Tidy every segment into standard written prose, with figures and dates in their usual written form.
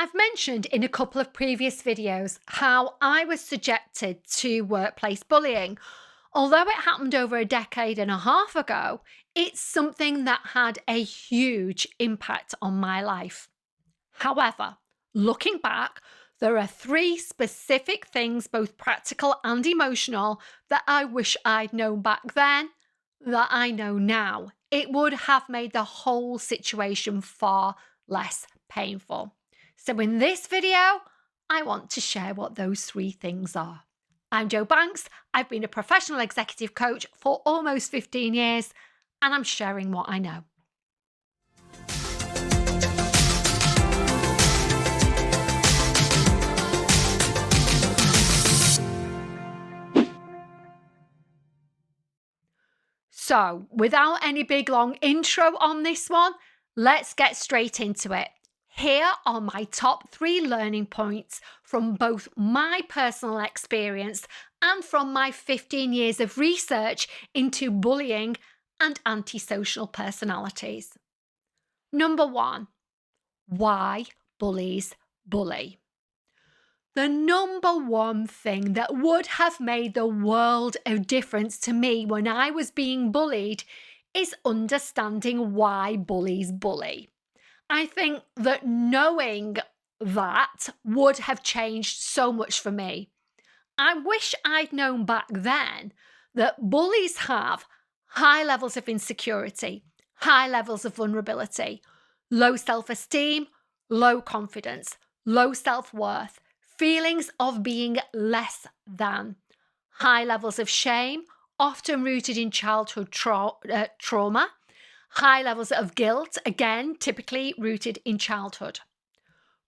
I've mentioned in a couple of previous videos how I was subjected to workplace bullying. Although it happened over a decade and a half ago, it's something that had a huge impact on my life. However, looking back, there are three specific things, both practical and emotional, that I wish I'd known back then that I know now. It would have made the whole situation far less painful. So in this video, I want to share what those three things are. I'm Jo Banks. I've been a professional executive coach for almost 15 years, and I'm sharing what I know. So, without any big long intro on this one, let's get straight into it. Here are my top 3 learning points from both my personal experience and from my 15 years of research into bullying and antisocial personalities. Number 1, why bullies bully. The number one thing that would have made the world of difference to me when I was being bullied is understanding why bullies bully. I think that knowing that would have changed so much for me. I wish I'd known back then that bullies have high levels of insecurity, high levels of vulnerability, low self-esteem, low confidence, low self-worth, feelings of being less than, high levels of shame, often rooted in childhood trauma, high levels of guilt, again, typically rooted in childhood.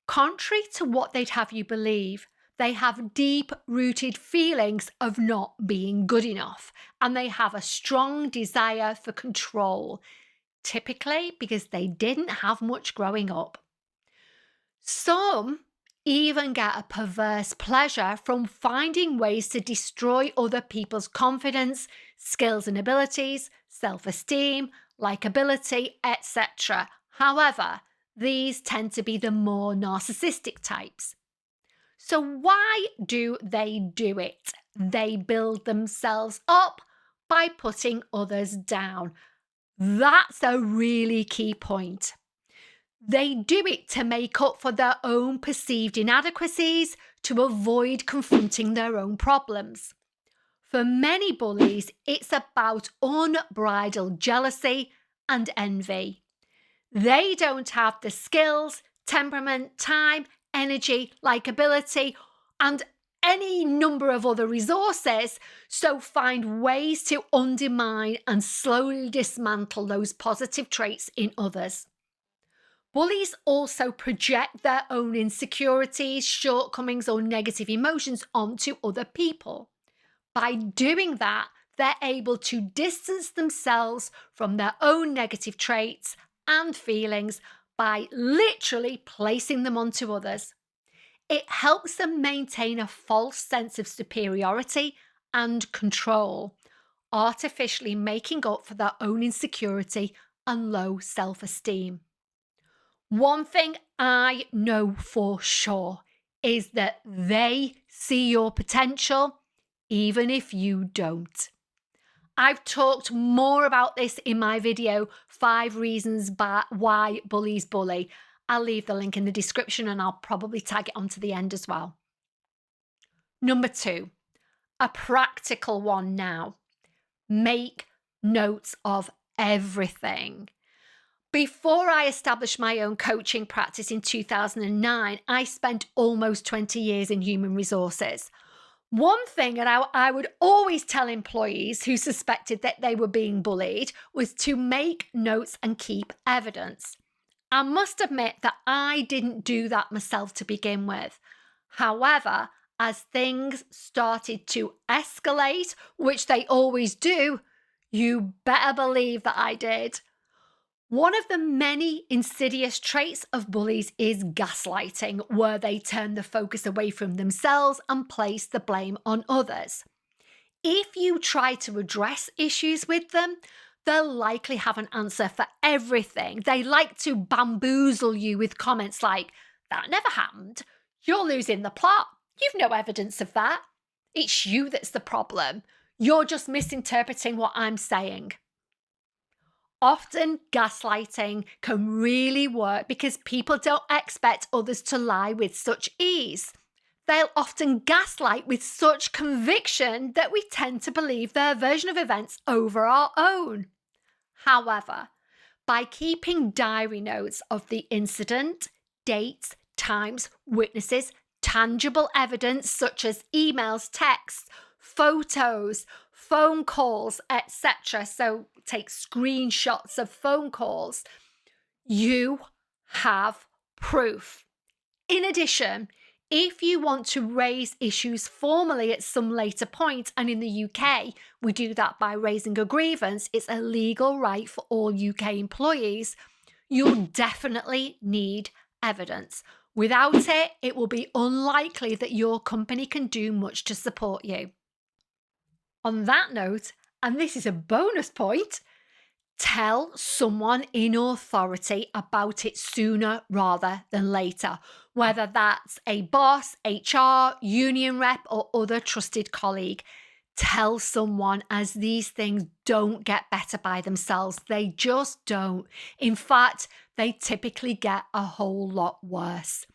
Contrary to what they'd have you believe, they have deep-rooted feelings of not being good enough, and they have a strong desire for control, typically because they didn't have much growing up. Some even get a perverse pleasure from finding ways to destroy other people's confidence, skills and abilities, self-esteem, likability, etc. However, these tend to be the more narcissistic types. So why do they do it? They build themselves up by putting others down. That's a really key point. They do it to make up for their own perceived inadequacies, to avoid confronting their own problems. For many bullies, it's about unbridled jealousy and envy. They don't have the skills, temperament, time, energy, likability, and any number of other resources, so find ways to undermine and slowly dismantle those positive traits in others. Bullies also project their own insecurities, shortcomings, or negative emotions onto other people. By doing that, they're able to distance themselves from their own negative traits and feelings by literally placing them onto others. It helps them maintain a false sense of superiority and control, artificially making up for their own insecurity and low self-esteem. One thing I know for sure is that they see your potential, even if you don't. I've talked more about this in my video, 5 reasons why bullies bully. I'll leave the link in the description and I'll probably tag it onto the end as well. Number 2, a practical one now. Make notes of everything. Before I established my own coaching practice in 2009, I spent almost 20 years in human resources. One thing that I would always tell employees who suspected that they were being bullied was to make notes and keep evidence. I must admit that I didn't do that myself to begin with. However, as things started to escalate, which they always do, you better believe that I did. One of the many insidious traits of bullies is gaslighting, where they turn the focus away from themselves and place the blame on others. If you try to address issues with them, they'll likely have an answer for everything. They like to bamboozle you with comments like, That never happened. You're losing the plot. You've no evidence of that. It's you that's the problem. You're just misinterpreting what I'm saying. Often gaslighting can really work because people don't expect others to lie with such ease. They'll often gaslight with such conviction that we tend to believe their version of events over our own. However, by keeping diary notes of the incident, dates, times, witnesses, tangible evidence such as emails, texts, photos, phone calls, etc. So take screenshots of phone calls. You have proof. In addition, if you want to raise issues formally at some later point, and in the UK, we do that by raising a grievance, it's a legal right for all UK employees, you'll definitely need evidence. Without it, it will be unlikely that your company can do much to support you. On that note, and this is a bonus point, tell someone in authority about it sooner rather than later, whether that's a boss, HR, union rep, or other trusted colleague. Tell someone, as these things don't get better by themselves. They just don't. In fact, they typically get a whole lot worse.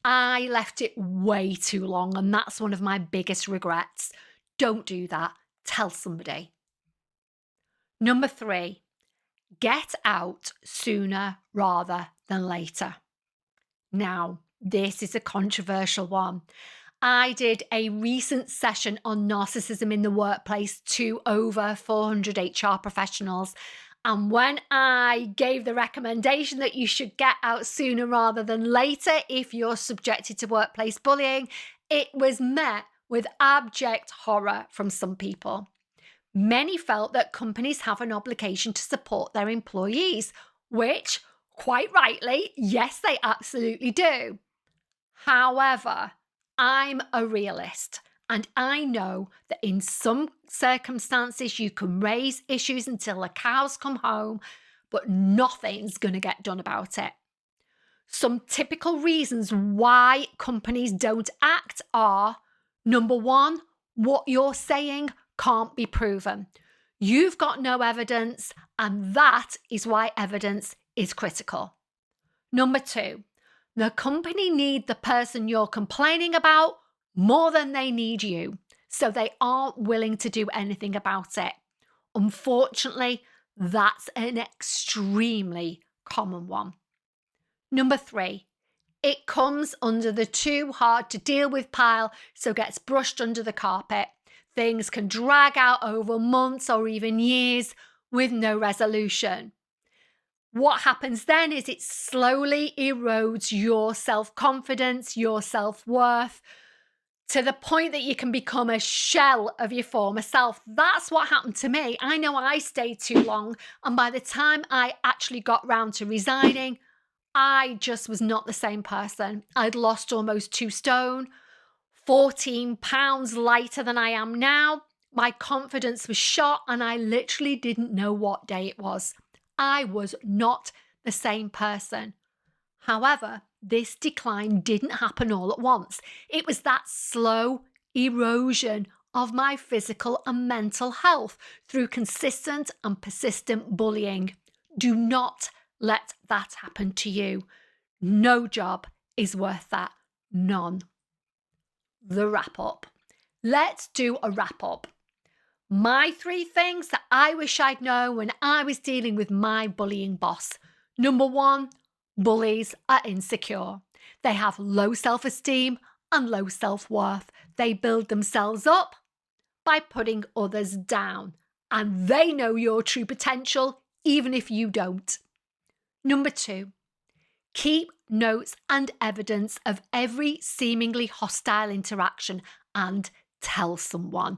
I left it way too long, and that's one of my biggest regrets. Don't do that. Tell somebody. Number 3. Get out sooner rather than later. Now, this is a controversial one. I did a recent session on narcissism in the workplace to over 400 HR professionals. And when I gave the recommendation that you should get out sooner rather than later if you're subjected to workplace bullying, it was met with abject horror from some people. Many felt that companies have an obligation to support their employees, which, quite rightly, yes, they absolutely do. However, I'm a realist, and I know that in some circumstances you can raise issues until the cows come home, but nothing's going to get done about it. Some typical reasons why companies don't act are, number 1, what you're saying can't be proven. You've got no evidence, and that is why evidence is critical. Number 2, the company need the person you're complaining about more than they need you, so they aren't willing to do anything about it. Unfortunately, that's an extremely common one. Number 3, it comes under the too hard to deal with pile, so gets brushed under the carpet. Things can drag out over months or even years with no resolution. What happens then is it slowly erodes your self-confidence, your self-worth, to the point that you can become a shell of your former self. That's what happened to me. I know I stayed too long, and by the time I actually got round to resigning, I just was not the same person. I'd lost almost 2 stone, 14 pounds lighter than I am now. My confidence was shot, and I literally didn't know what day it was. I was not the same person. However, this decline didn't happen all at once. It was that slow erosion of my physical and mental health through consistent and persistent bullying. Do not let that happen to you. No job is worth that. None. The wrap up. Let's do a wrap up. My 3 things that I wish I'd known when I was dealing with my bullying boss. Number 1, bullies are insecure. They have low self-esteem and low self-worth. They build themselves up by putting others down, and they know your true potential even if you don't. Number 2, keep notes and evidence of every seemingly hostile interaction and tell someone.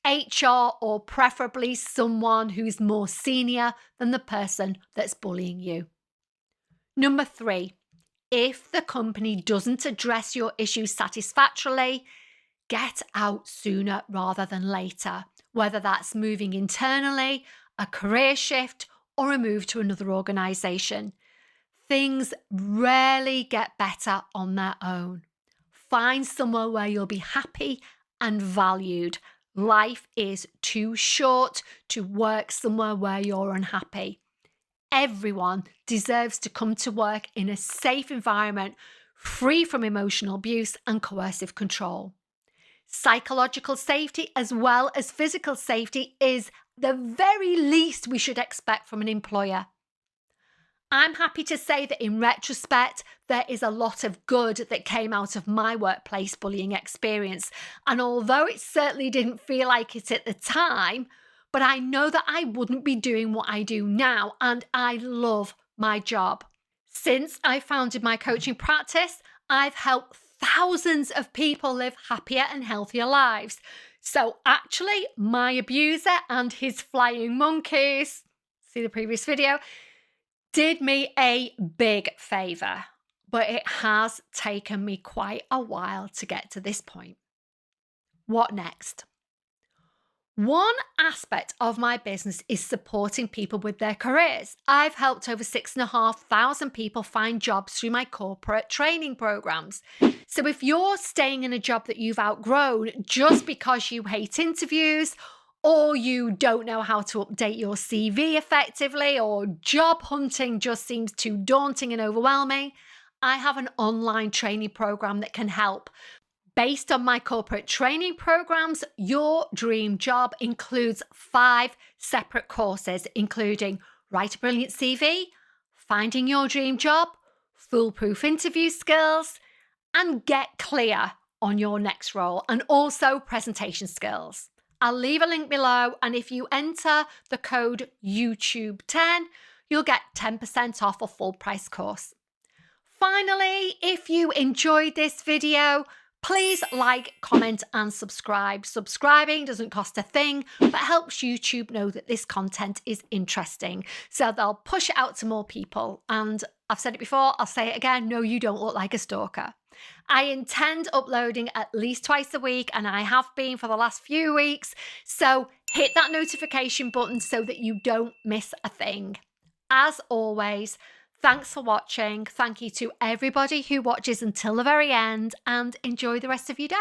HR, or preferably someone who's more senior than the person that's bullying you. Number 3, if the company doesn't address your issues satisfactorily, get out sooner rather than later, whether that's moving internally, a career shift, or a move to another organisation. Things rarely get better on their own. Find somewhere where you'll be happy and valued. Life is too short to work somewhere where you're unhappy. Everyone deserves to come to work in a safe environment, free from emotional abuse and coercive control. Psychological safety as well as physical safety is the very least we should expect from an employer. I'm happy to say that in retrospect, there is a lot of good that came out of my workplace bullying experience. And although it certainly didn't feel like it at the time, but I know that I wouldn't be doing what I do now, and I love my job. Since I founded my coaching practice, I've helped thousands of people live happier and healthier lives. So actually, my abuser and his flying monkeys, see the previous video, did me a big favour, but it has taken me quite a while to get to this point. What next? One aspect of my business is supporting people with their careers. I've helped over 6,500 people find jobs through my corporate training programs. So if you're staying in a job that you've outgrown just because you hate interviews, or you don't know how to update your CV effectively, or job hunting just seems too daunting and overwhelming, I have an online training program that can help. Based on my corporate training programs, your dream job includes 5 separate courses, including Write a Brilliant CV, Finding Your Dream Job, Foolproof Interview Skills, and Get Clear on Your Next Role, and also Presentation Skills. I'll leave a link below, and if you enter the code YouTube10, you'll get 10% off a full price course. Finally, if you enjoyed this video, please like, comment, and subscribe. Subscribing doesn't cost a thing, but helps YouTube know that this content is interesting. So they'll push it out to more people. And I've said it before, I'll say it again, no, you don't look like a stalker. I intend uploading at least twice a week, and I have been for the last few weeks. So hit that notification button so that you don't miss a thing. As always, thanks for watching. Thank you to everybody who watches until the very end, and enjoy the rest of your day.